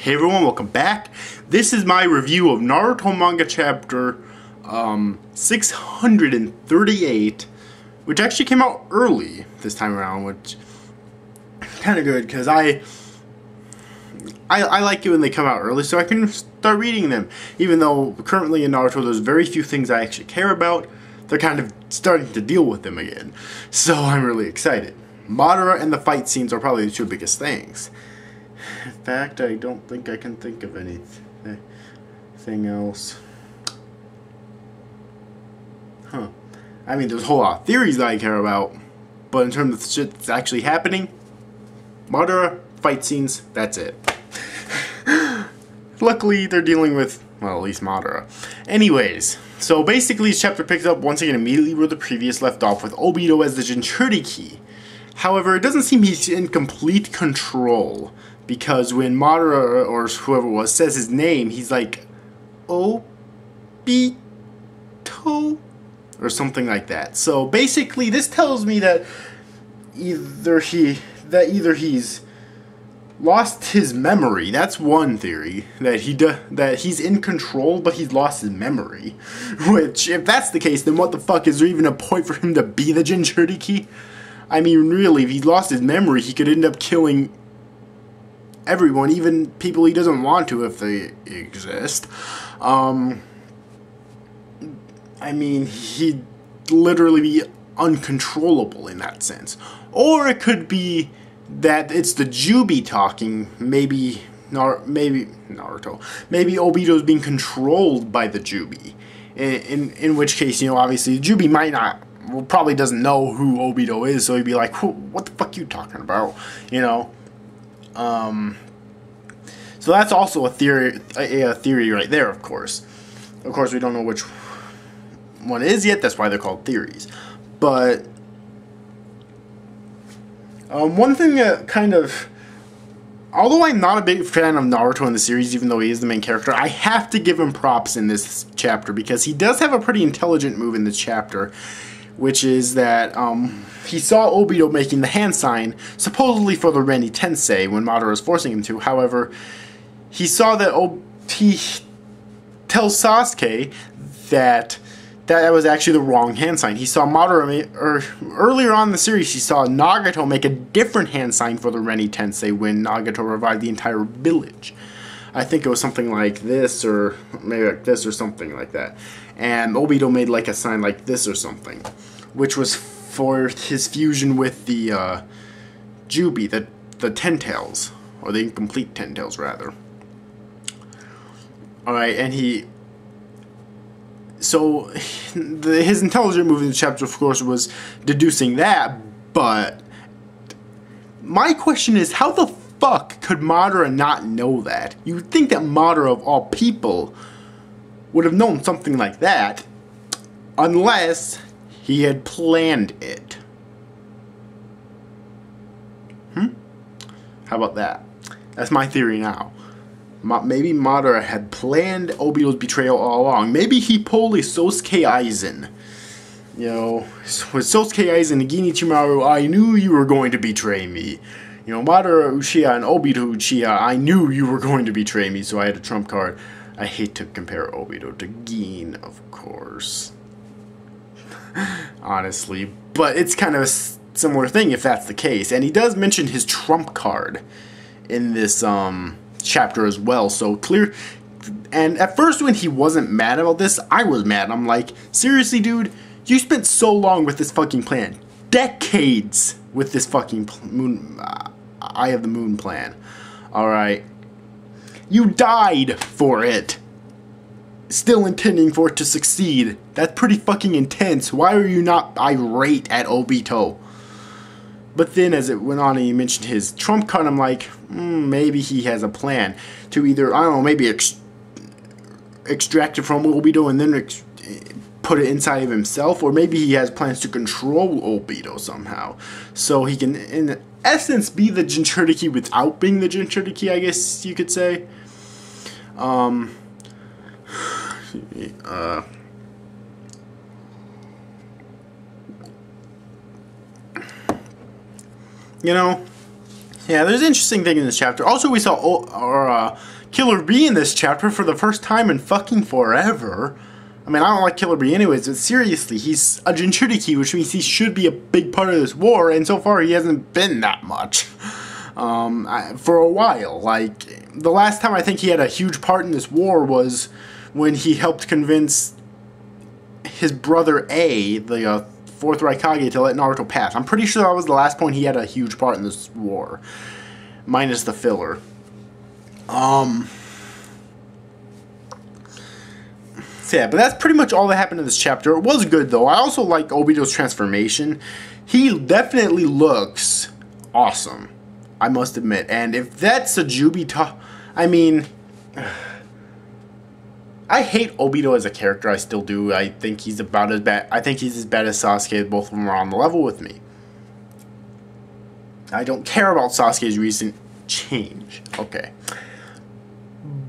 Hey everyone, welcome back. This is my review of Naruto manga chapter 638, which actually came out early this time around, which kind of good because I like it when they come out early so I can start reading them. Even though currently in Naruto there's very few things I actually care about, they're kind of starting to deal with them again. So I'm really excited. Madara and the fight scenes are probably the two biggest things. In fact, I don't think I can think of anything else. Huh. I mean, there's a whole lot of theories that I care about, but in terms of the shit that's actually happening, Madara, fight scenes, that's it. Luckily, they're dealing with, well, at least Madara. Anyways, so basically this chapter picks up once again immediately where the previous left off with Obito as the Jinchuriki. However, it doesn't seem he's in complete control, because when Madara, or whoever it was, says his name, he's like, Obito? Or something like that. So basically, this tells me that either he's lost his memory. That's one theory, that he's in control, but he's lost his memory. Which, if that's the case, then what the fuck is there even a point for him to be the Jinchuriki? I mean, really, if he's lost his memory, he could end up killing everyone, even people he doesn't want to if they exist. I mean, he'd literally be uncontrollable in that sense. Or it could be that it's the Jubi talking, maybe Naruto. Maybe Obito's being controlled by the Jubi. In which case, you know, obviously, the Jubi probably doesn't know who Obito is, so he'd be like, what the fuck you talking about? You know? So that's also a theory right there, of course. Of course, we don't know which one it is yet, that's why they're called theories. But one thing that kind of, although I'm not a big fan of Naruto in the series, even though he is the main character, I have to give him props in this chapter, because he does have a pretty intelligent move in this chapter, which is that he saw Obito making the hand sign, supposedly for the Reni Tensei, when Madara was forcing him to. However, he saw that he tells Sasuke that was actually the wrong hand sign. He saw Madara, earlier on in the series, he saw Nagato make a different hand sign for the Reni Tensei when Nagato revived the entire village. I think it was something like this, or maybe like this, or something like that. And Obito made like a sign like this or something, which was for his fusion with the Jubi, the Ten-Tails, or the incomplete Ten-Tails rather. Alright, and so his intelligent move in the chapter, of course, was deducing that, but my question is, how the fuck could Madara not know that? You would think that Madara, of all people, would have known something like that, unless he had planned it. How about that? That's my theory now. Maybe Madara had planned Obito's betrayal all along. Maybe he pulled a Sosuke Aizen. You know, with Sosuke Aizen and Genichimaru, I knew you were going to betray me. You know, Madara Uchiha and Obito Uchiha, I knew you were going to betray me, so I had a trump card. I hate to compare Obito to Gin, of course. Honestly. But it's kind of a similar thing if that's the case. And he does mention his trump card in this chapter as well. So clear. And at first when he wasn't mad about this, I was mad. I'm like, seriously, dude? You spent so long with this fucking plan. Decades with this fucking Eye of the Moon plan. Alright. You died for it. Still intending for it to succeed. That's pretty fucking intense. Why are you not irate at Obito? But then as it went on and he mentioned his trump card, I'm like, maybe he has a plan to either, I don't know, maybe extract it from Obito and then put it inside of himself, or maybe he has plans to control Obito somehow. So he can, in essence, be the Jinchuriki without being the Jinchuriki, I guess you could say. You know, yeah, there's an interesting thing in this chapter. Also, we saw Killer Bee in this chapter for the first time in fucking forever. I mean, I don't like Killer Bee anyways, but seriously, he's a Jinchuriki, which means he should be a big part of this war, and so far he hasn't been that much. For a while. Like, the last time I think he had a huge part in this war was when he helped convince his brother A, the Fourth Raikage, to let Naruto pass. I'm pretty sure that was the last point he had a huge part in this war. Minus the filler. So yeah, but that's pretty much all that happened in this chapter. It was good, though. I also like Obito's transformation. He definitely looks awesome, I must admit. And if that's a Jubi I mean, I hate Obito as a character. I still do. I think he's about as bad. I think he's as bad as Sasuke. Both of them are on the level with me. I don't care about Sasuke's recent change. Okay.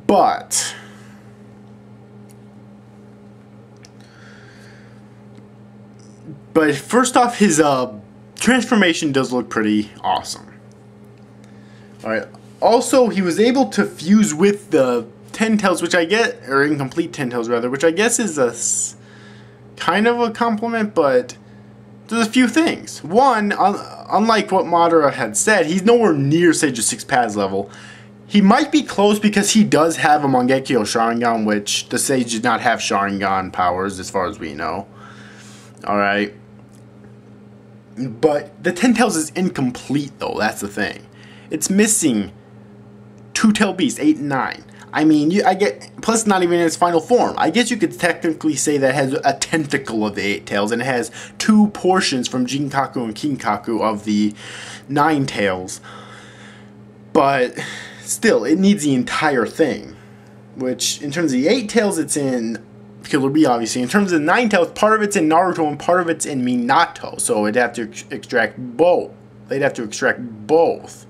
But first off, his transformation does look pretty awesome. Alright. Also, he was able to fuse with the 10 tails, which I get, or incomplete 10 tails rather, which I guess is a kind of a compliment, but there's a few things. One, unlike what Madara had said, he's nowhere near Sage of Six Paths level. He might be close because he does have a Mangekyo Sharingan, which the Sage did not have Sharingan powers as far as we know. Alright. But the 10 tails is incomplete though, that's the thing. It's missing 2 tail beasts, 8 and 9. I mean, I get, plus not even in its final form. I guess you could technically say that it has a tentacle of the 8 tails, and it has 2 portions from Jinkaku and Kinkaku of the 9 tails. But still, it needs the entire thing. Which, in terms of the 8 tails, it's in Killer Bee, obviously. In terms of the 9 tails, part of it's in Naruto and part of it's in Minato. So it'd have to extract both. They'd have to extract both.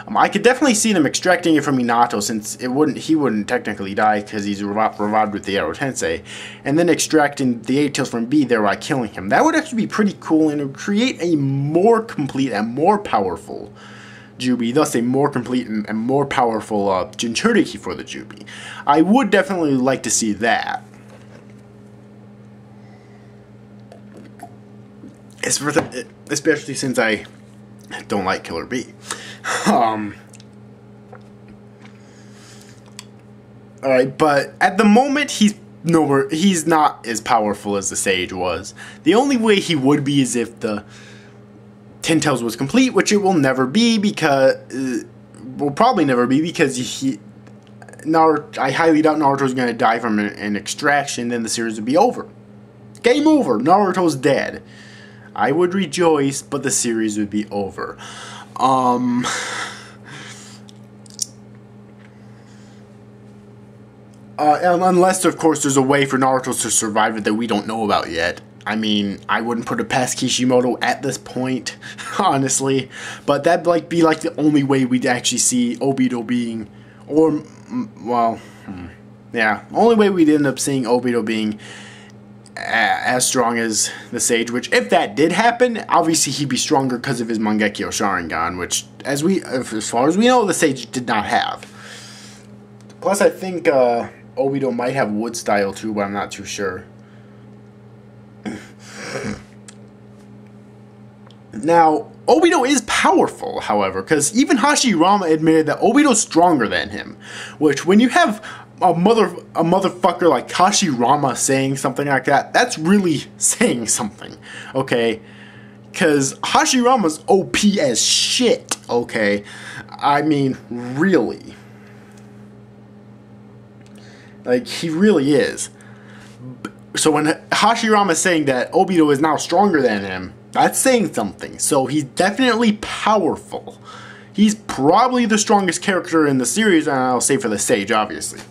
I could definitely see them extracting it from Minato, since he wouldn't technically die because he's revived with the Arrow Tensei, and then extracting the 8 tails from B, thereby killing him. That would actually be pretty cool, and it would create a more complete and more powerful Jubi, thus a more complete and more powerful Jinchuriki for the Jubi. I would definitely like to see that. Especially since I don't like Killer Bee. Alright, but at the moment he's not as powerful as the Sage was. The only way he would be is if the 10 tails was complete, which it will never be because will probably never be because I highly doubt Naruto's gonna die from an extraction, then the series would be over. Game over. Naruto's dead. I would rejoice, but the series would be over. Unless, of course, there's a way for Naruto to survive it that we don't know about yet. I mean, I wouldn't put it past Kishimoto at this point, honestly. But that'd be like the only way we'd actually see Obito being, or, well, yeah, only way we'd end up seeing Obito being as strong as the Sage, which if that did happen, obviously he'd be stronger because of his Mangekyo Sharingan, which as far as we know, the Sage did not have. Plus I think Obito might have wood style too, but I'm not too sure. Now, Obito is powerful, however, because even Hashirama admitted that Obito's stronger than him, which when you have a motherfucker like Hashirama saying something like that, that's really saying something, okay? Because Hashirama's OP as shit, okay? I mean, really. Like, he really is. So when Hashirama's saying that Obito is now stronger than him, that's saying something. So he's definitely powerful. He's probably the strongest character in the series, and I'll say for the Sage, obviously.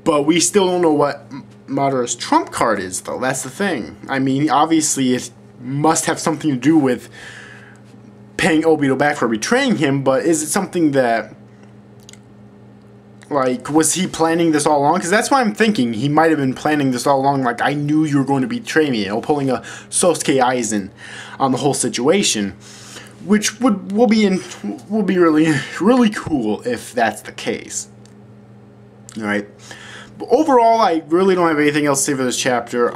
But we still don't know what Madara's trump card is, though. That's the thing. I mean, obviously it must have something to do with paying Obito back for betraying him, but is it something that, like, was he planning this all along? Because that's what I'm thinking. He might have been planning this all along, like, I knew you were going to betray me, you know, pulling a Sosuke Aizen on the whole situation. which will be really cool if that's the case. All right. But overall, I really don't have anything else to say for this chapter.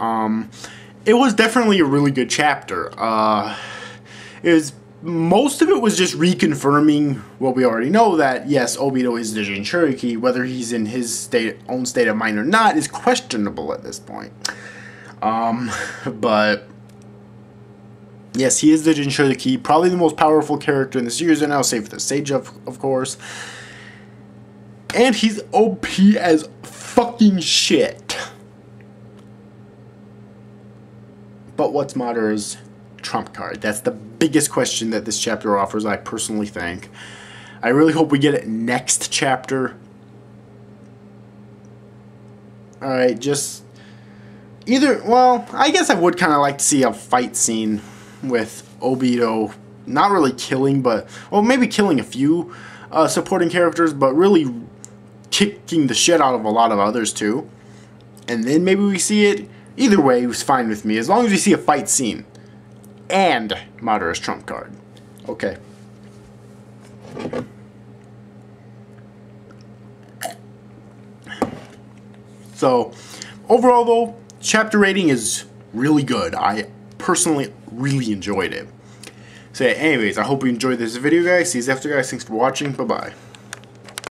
It was definitely a really good chapter. Most of it was just reconfirming what we already know, that yes, Obito is the Jinchuriki. Whether he's in his own state of mind or not is questionable at this point. But yes, he is the Jinchuriki, probably the most powerful character in the series right now, save for the Sage, of course. And he's OP as fucking shit. But what's Madara's trump card? That's the biggest question that this chapter offers, I personally think. I really hope we get it next chapter. Alright, just either, well, I guess I would kind of like to see a fight scene with Obito, not really killing, but, well, maybe killing a few supporting characters, but really kicking the shit out of a lot of others too. And then maybe we see it. Either way, it was fine with me, as long as we see a fight scene and Madara's trump card. Okay. So, overall though, chapter rating is really good. I personally really enjoyed it. So anyways, I hope you enjoyed this video, guys. See you after, guys. Thanks for watching. Bye-bye.